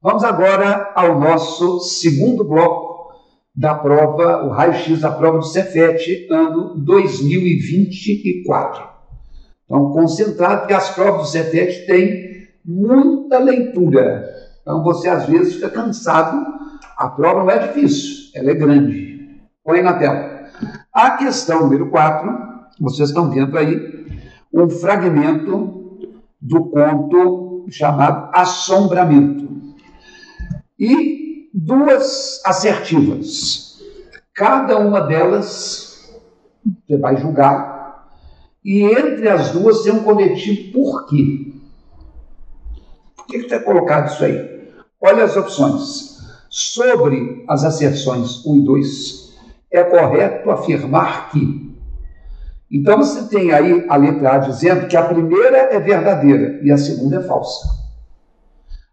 Vamos agora ao nosso segundo bloco da prova, o raio-x da prova do Cefet, ano 2024. Então, concentrado, porque as provas do Cefet têm muita leitura. Então, você às vezes fica cansado. A prova não é difícil, ela é grande. Põe na tela. A questão número 4, vocês estão vendo aí, um fragmento do conto chamado Assombramento. E duas assertivas. Cada uma delas você vai julgar. E entre as duas tem um conectivo porquê. Por que está colocado isso aí? Olha as opções. Sobre as asserções 1 e 2, é correto afirmar que. Então você tem aí a letra A dizendo que a primeira é verdadeira e a segunda é falsa.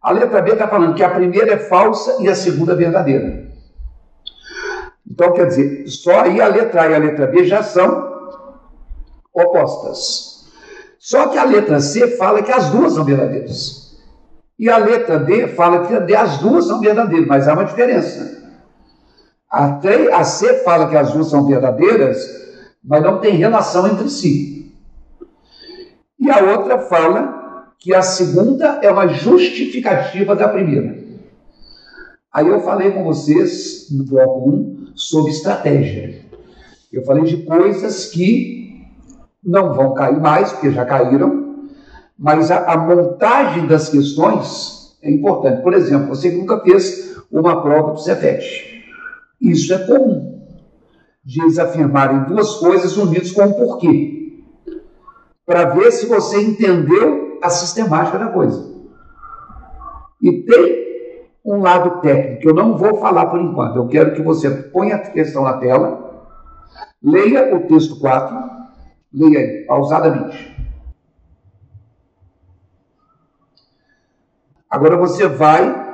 A letra B está falando que a primeira é falsa e a segunda é verdadeira. Então, quer dizer, só aí a letra A e a letra B já são opostas. Só que a letra C fala que as duas são verdadeiras. E a letra D fala que as duas são verdadeiras, mas há uma diferença. A C fala que as duas são verdadeiras, mas não tem relação entre si. E a outra fala que a segunda é uma justificativa da primeira. Aí eu falei com vocês, no bloco 1, sobre estratégia. Eu falei de coisas que não vão cair mais, porque já caíram, mas a montagem das questões é importante. Por exemplo, você nunca fez uma prova do Cefet. Isso é comum, de eles afirmarem duas coisas unidas com um porquê, para ver se você entendeu a sistemática da coisa. E tem um lado técnico que eu não vou falar por enquanto. Eu quero que você ponha a questão na tela, leia o texto 4, leia aí, pausadamente. Agora você vai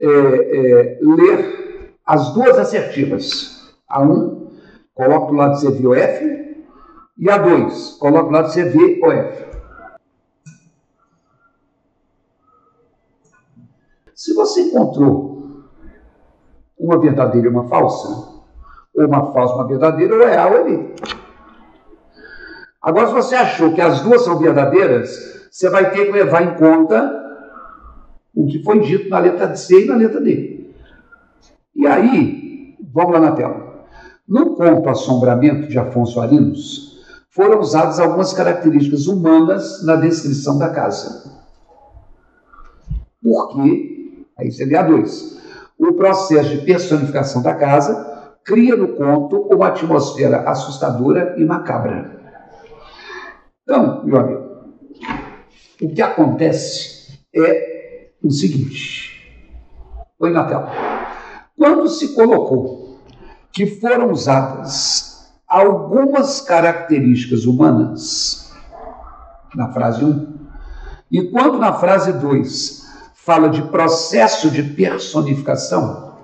ler as duas assertivas. A 1, coloca do lado CV o F, e a 2, coloca do lado CV o F. Se você encontrou uma verdadeira e uma falsa, ou uma falsa e uma verdadeira, ou é A ou é B. Agora, se você achou que as duas são verdadeiras, você vai ter que levar em conta o que foi dito na letra C e na letra D. E aí, vamos lá na tela. No conto Assombramento, de Afonso Arinos, foram usadas algumas características humanas na descrição da casa. Por quê? Aí seria a 2. O processo de personificação da casa cria no conto uma atmosfera assustadora e macabra. Então, meu amigo, o que acontece é o seguinte. Põe na tela. Quando se colocou que foram usadas algumas características humanas na frase 1, e quando na frase 2 fala de processo de personificação.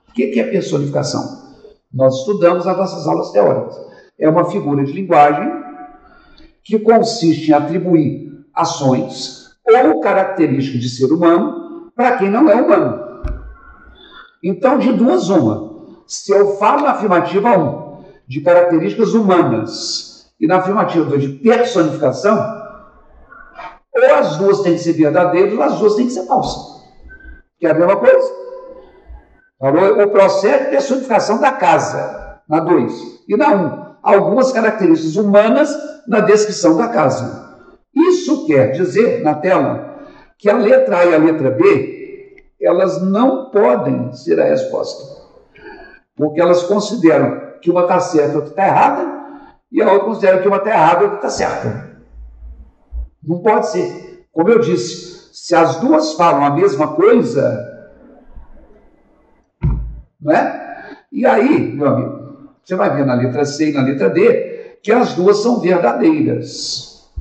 O que é personificação? Nós estudamos nas nossas aulas teóricas. É uma figura de linguagem que consiste em atribuir ações ou características de ser humano para quem não é humano. Então, de duas uma. Se eu falo na afirmativa 1 de características humanas e na afirmativa 2 de personificação, ou as duas têm que ser verdadeiras, ou as duas têm que ser falsas. Que é a mesma coisa. O processo de personificação da casa, na 2. E na 1, algumas características humanas na descrição da casa. Isso quer dizer, na tela, que a letra A e a letra B, elas não podem ser a resposta. Porque elas consideram que uma está certa e outra está errada, e a outra considera que uma está errada e a outra está certa. Não pode ser. Como eu disse, se as duas falam a mesma coisa, não é? E aí, meu amigo, você vai ver na letra C e na letra D que as duas são verdadeiras.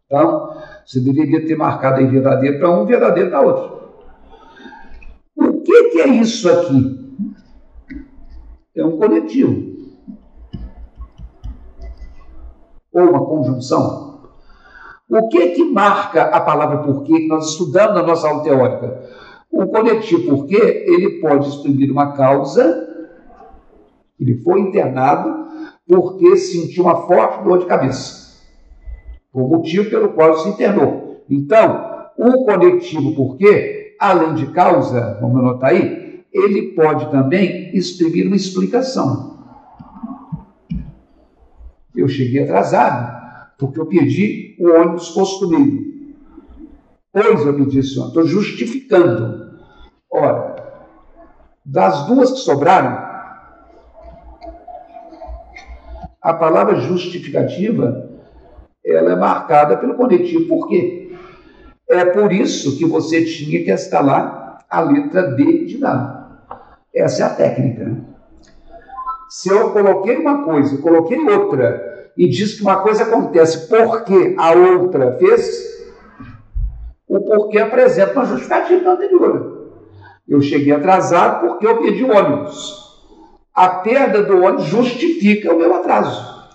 Então, você deveria ter marcado aí verdadeiro para um, verdadeiro para outro. O que é isso aqui? É um conectivo. Ou uma conjunção. O que marca a palavra porquê que nós estudamos na nossa aula teórica? O conectivo porquê, ele pode exprimir uma causa. Ele foi internado porque sentiu uma forte dor de cabeça. O motivo pelo qual se internou. Então, o conectivo porquê, além de causa, vamos anotar aí, ele pode também exprimir uma explicação. Eu cheguei atrasado porque eu perdi o ônibus costumeiro. Pois eu me disse, estou justificando. Ora, das duas que sobraram, a palavra justificativa, ela é marcada pelo conectivo porquê. É por isso que você tinha que escalar a letra D de dado. Essa é a técnica. Se eu coloquei uma coisa, coloquei outra, e diz que uma coisa acontece porque a outra fez, o porquê apresenta uma justificativa da anterior. Eu cheguei atrasado porque eu perdi o ônibus. A perda do ônibus justifica o meu atraso.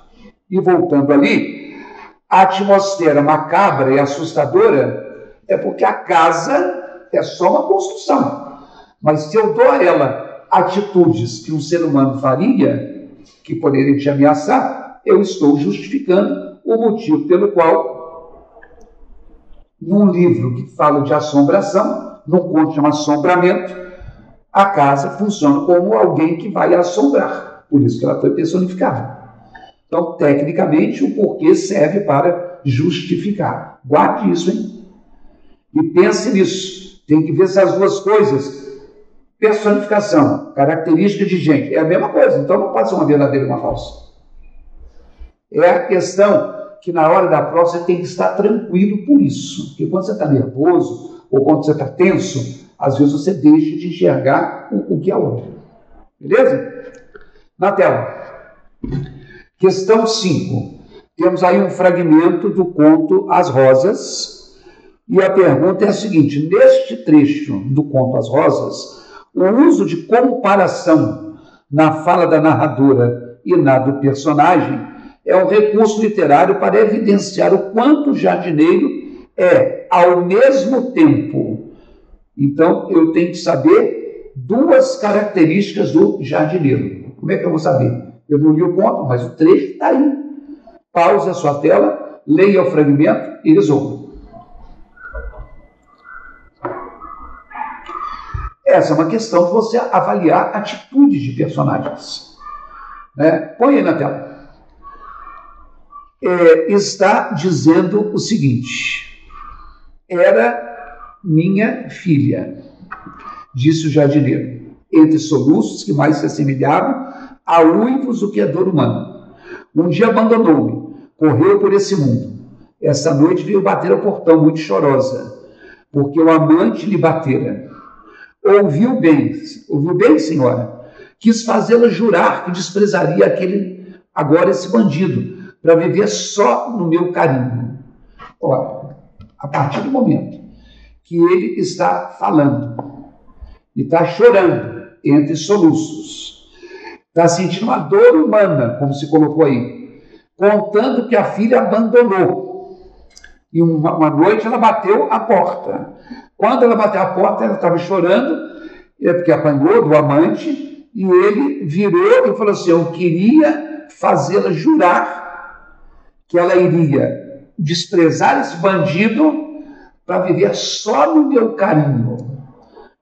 E voltando ali, a atmosfera macabra e assustadora é porque a casa é só uma construção. Mas se eu dou a ela atitudes que um ser humano faria, que poderiam te ameaçar, eu estou justificando o motivo pelo qual, num livro que fala de assombração, num conto chama Assombramento, a casa funciona como alguém que vai assombrar. Por isso que ela foi personificada. Então, tecnicamente, o porquê serve para justificar. Guarde isso, hein? E pense nisso. Tem que ver essas duas coisas. Personificação, característica de gente, é a mesma coisa. Então, não pode ser uma verdadeira e uma falsa. É a questão que na hora da prova você tem que estar tranquilo por isso. Porque quando você está nervoso ou quando você está tenso, às vezes você deixa de enxergar o que é outro. Beleza? Na tela. Questão 5. Temos aí um fragmento do conto As Rosas. E a pergunta é a seguinte: neste trecho do conto As Rosas, o uso de comparação na fala da narradora e na do personagem é um recurso literário para evidenciar o quanto o jardineiro é, ao mesmo tempo. Então, eu tenho que saber duas características do jardineiro. Como é que eu vou saber? Eu não li o conto, mas o trecho está aí. Pause a sua tela, leia o fragmento e resolva. Essa é uma questão de você avaliar atitudes de personagens. Põe aí na tela. Está dizendo o seguinte: era minha filha, disse o jardineiro, entre soluços que mais se assemelhavam a uivos do que a dor humana. Um dia abandonou-me, correu por esse mundo. Essa noite veio bater ao portão muito chorosa, porque o amante lhe batera. Ouviu bem, senhora? Quis fazê-la jurar que desprezaria agora esse bandido, para viver só no meu carinho. Ora, a partir do momento que ele está falando e está chorando entre soluços, está sentindo uma dor humana, como se colocou aí, contando que a filha abandonou. E uma noite ela bateu a porta. Quando ela bateu a porta, ela estava chorando, porque apanhou do amante, e ele virou e falou assim: eu queria fazê-la jurar que ela iria desprezar esse bandido para viver só no meu carinho.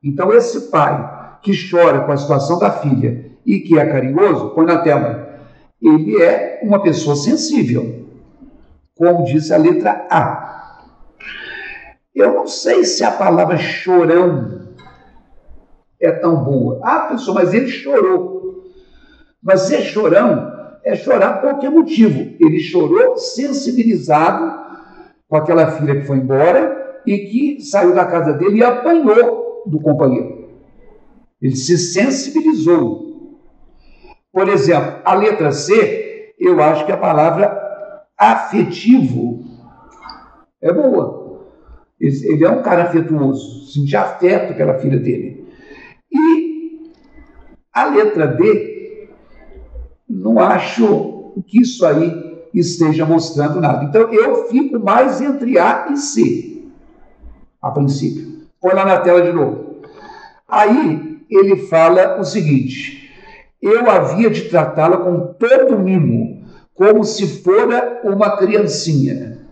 Então, esse pai que chora com a situação da filha e que é carinhoso, põe na tela, ele é uma pessoa sensível, como diz a letra A. Eu não sei se a palavra chorão é tão boa. Pessoal, mas ele chorou. Mas ser chorão é chorar por qualquer motivo. Ele chorou sensibilizado com aquela filha que foi embora e que saiu da casa dele e apanhou do companheiro. Ele se sensibilizou. Por exemplo, a letra C, eu acho que a palavra afetivo é boa. Ele é um cara afetuoso, sentia afeto pela filha dele. E a letra D, não acho que isso aí esteja mostrando nada. Então, eu fico mais entre A e C, a princípio. Põe lá na tela de novo. Aí, ele fala o seguinte: eu havia de tratá-la com todo mimo, como se fora uma criancinha.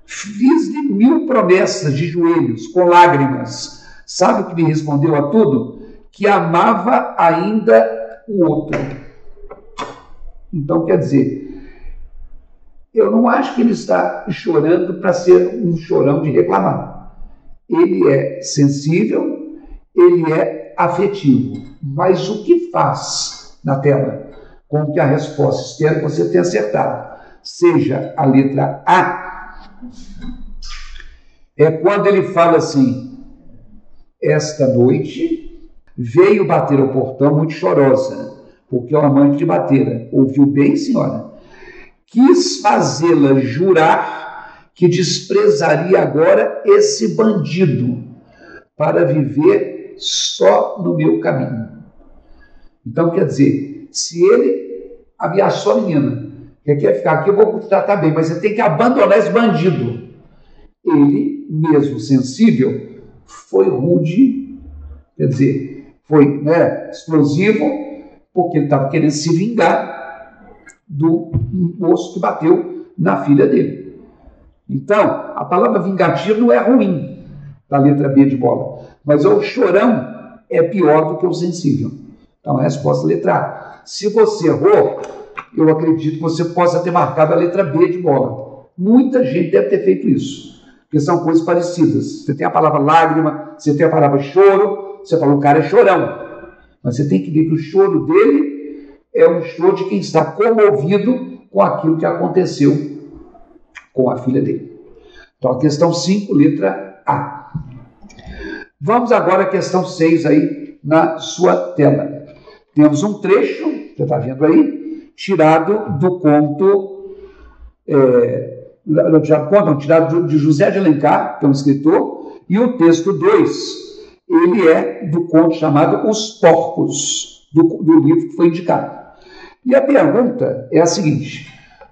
Fiz-lhe 1000 promessas de joelhos, com lágrimas. Sabe o que me respondeu a tudo? Que amava ainda o outro. Então, quer dizer, eu não acho que ele está chorando para ser um chorão de reclamar. Ele é sensível, ele é afetivo. Mas o que faz na tela com que a resposta, espero que você tenha acertado, seja a letra A, é quando ele fala assim: esta noite veio bater ao portão muito chorosa, porque é um amante de batera. Ouviu bem, senhora? Quis fazê-la jurar que desprezaria agora esse bandido para viver só no meu caminho. Então, quer dizer, se ele ameaçou a menina, que quer ficar aqui, eu vou tratar bem, mas você tem que abandonar esse bandido. Ele, mesmo sensível, foi rude, quer dizer, foi explosivo, porque ele estava querendo se vingar do moço que bateu na filha dele. Então, a palavra vingativo não é ruim, da letra B de bola, mas o chorão é pior do que o sensível. Então, a resposta é a letra A. Se você errou, eu acredito que você possa ter marcado a letra B de bola. Muita gente deve ter feito isso, porque são coisas parecidas. Você tem a palavra lágrima, você tem a palavra choro, você fala, o cara é chorão. Mas você tem que ver que o choro dele é um choro de quem está comovido com aquilo que aconteceu com a filha dele. Então, a questão 5, letra A. Vamos agora à questão 6 aí na sua tela. Temos um trecho, você está vendo aí, tirado do conto, tirado de José de Alencar, que é um escritor, e o texto 2, ele é do conto chamado Os Porcos, do livro que foi indicado. E a pergunta é a seguinte: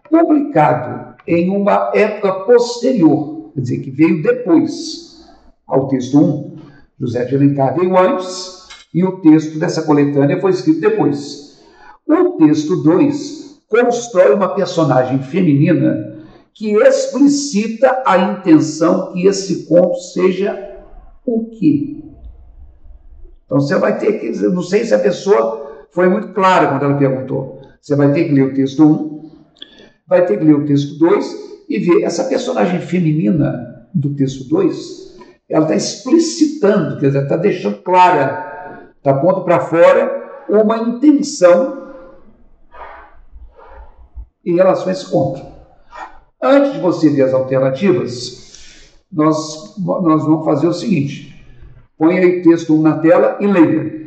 publicado em uma época posterior, quer dizer, que veio depois ao texto 1, José de Alencar veio antes, e o texto dessa coletânea foi escrito depois. O texto 2 constrói uma personagem feminina que explicita a intenção que esse conto seja o quê? Então você vai ter que, não sei se a pessoa foi muito clara quando ela perguntou. Você vai ter que ler o texto 1, vai ter que ler o texto 2 e ver essa personagem feminina do texto 2, ela está explicitando, quer dizer, está deixando clara, está pondo para fora uma intenção em relação a esse conto. Antes de você ver as alternativas, nós vamos fazer o seguinte: põe aí o texto 1 na tela e leia.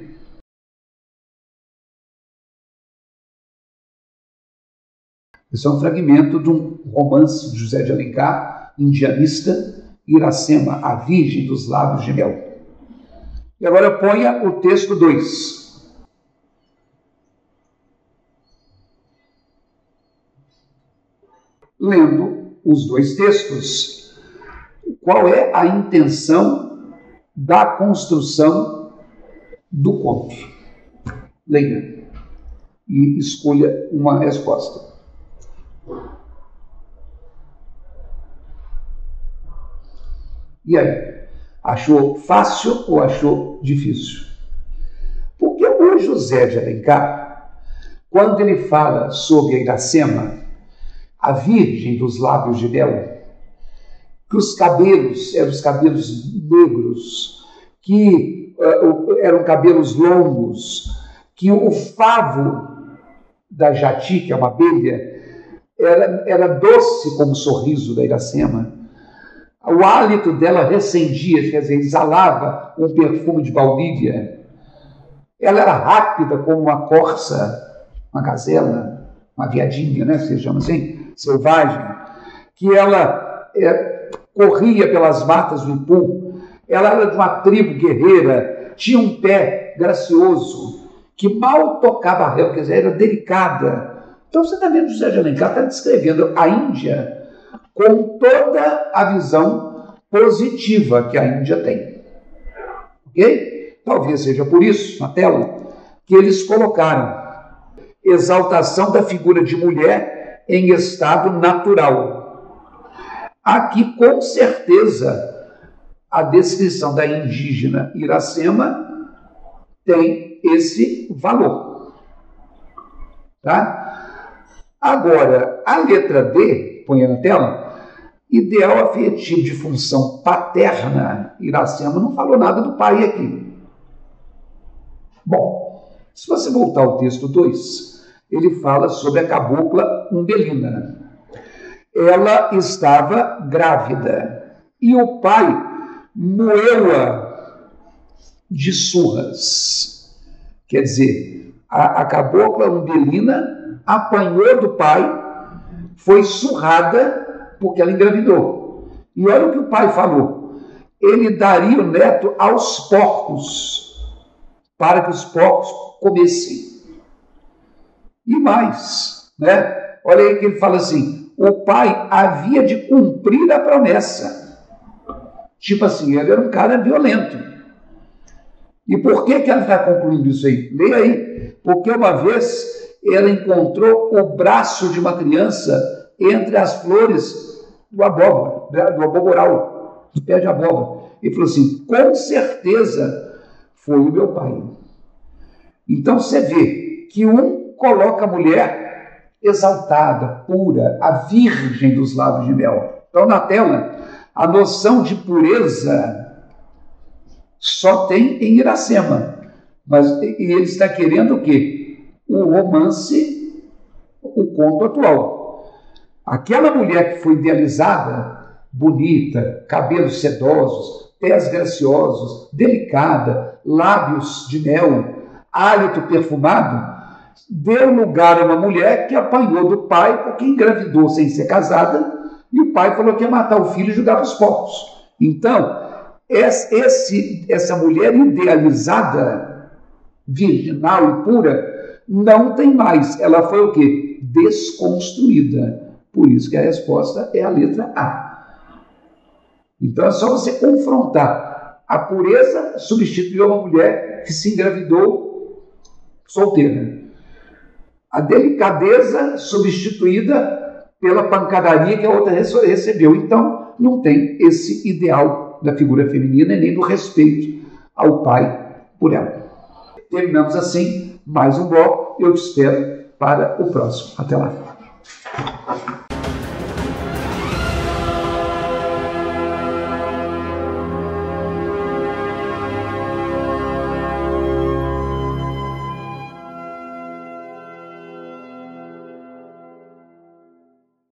Esse é um fragmento de um romance de José de Alencar, indianista, Iracema, a Virgem dos Lábios de Mel. E agora ponha o texto 2. Lendo os dois textos, qual é a intenção da construção do conto? Leia e escolha uma resposta. E aí? Achou fácil ou achou difícil? Porque o José de Alencar, quando ele fala sobre a Iracema, a Virgem dos Lábios de Mel, que os cabelos eram os cabelos negros, que eram cabelos longos, que o favo da jati, que é uma abelha, era doce como o sorriso da Iracema. O hálito dela recendia, quer dizer, exalava um perfume de baunilha. Ela era rápida como uma corça, uma gazela, uma viadinha, né, se chama assim, selvagem, que ela corria pelas matas do Ipu. Ela era de uma tribo guerreira, tinha um pé gracioso, que mal tocava a relva, quer dizer, era delicada, Então você está vendo, José de Alencar está descrevendo a Índia com toda a visão positiva que a Índia tem. Ok? Talvez seja por isso, na tela, que eles colocaram exaltação da figura de mulher em estado natural. Aqui, com certeza, a descrição da indígena Iracema tem esse valor. Tá? Agora, a letra D, põe na tela, ideal afetivo de função paterna, Iracema não falou nada do pai aqui. Bom, se você voltar ao texto 2, ele fala sobre a cabocla Umbelina. Ela estava grávida e o pai moeu-a de surras. Quer dizer, a cabocla Umbelina apanhou do pai, foi surrada porque ela engravidou. E olha o que o pai falou: ele daria o neto aos porcos, para que os porcos comessem. E mais, né? Olha aí que ele fala assim: o pai havia de cumprir a promessa. Tipo assim, ele era um cara violento. E por que ela está concluindo isso aí? Leia aí. Porque uma vez ela encontrou o braço de uma criança entre as flores do abóbora, do aboboral, do pé de abóbora. E falou assim: com certeza foi o meu pai. Então você vê que um coloca a mulher exaltada, pura, a virgem dos lábios de mel. Então na tela, a noção de pureza só tem em Iracema. E ele está querendo o quê? O romance, o conto atual. Aquela mulher que foi idealizada, bonita, cabelos sedosos, pés graciosos, delicada, lábios de mel, hálito perfumado, deu lugar a uma mulher que apanhou do pai porque engravidou sem ser casada, e o pai falou que ia matar o filho e jogar para os porcos. Então, essa mulher idealizada, virginal e pura, não tem mais. Ela foi o quê? Desconstruída. Por isso que a resposta é a letra A. Então é só você confrontar. A pureza substituiu uma mulher que se engravidou solteira. A delicadeza substituída pela pancadaria que a outra recebeu. Então, não tem esse ideal da figura feminina e nem do respeito ao pai por ela. Terminamos assim mais um bloco. Eu te espero para o próximo. Até lá.